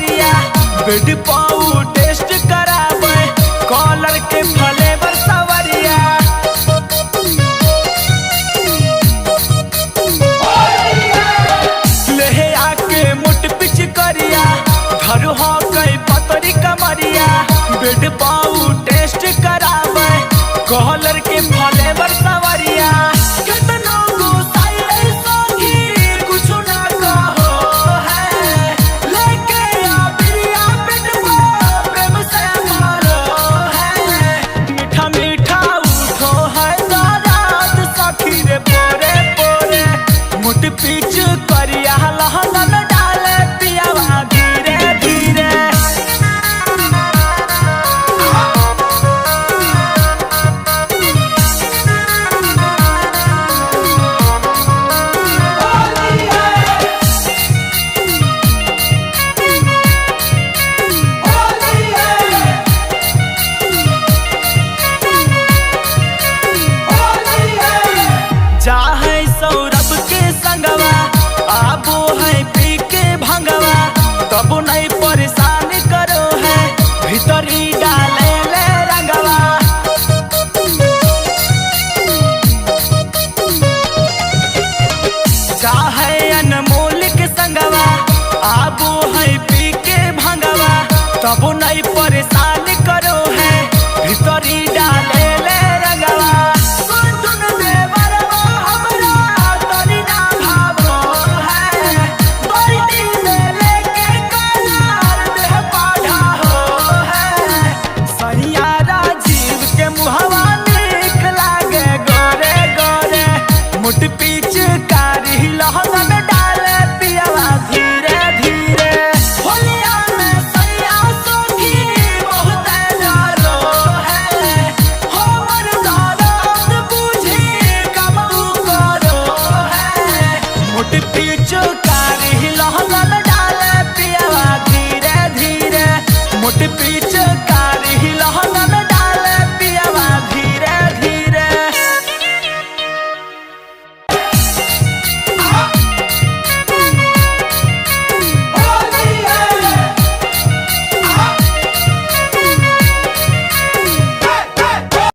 सवरिया बेड पाऊ टेस्ट करावे कॉलर के फ्लेवर सवरिया। ले आके मुट पिच करिया घर हो गई पतरी कमरिया बेड पाऊ टेस्ट करावे कॉलर के फ्लेवर सवरिया। पीछ करिया लहंगा में डाले पियावा धीरे धीरे। जा है सौरभ के संगवा आबो है पी के भंगवा तब नहीं परेशान करो है भीतरी डाले ले रंगवा। जा है अनमोल के संगवा आबो है पी के भंगवा तब नहीं परेशान करो है भीतरी डाले ले रंगवा। मुट पीछ कारी लहंगा में डाले पियावा धीरे धीरे। होलिया में सैया सखी बहुत डरो है हमर दर्द बुझी कबू करो है मुट पीछ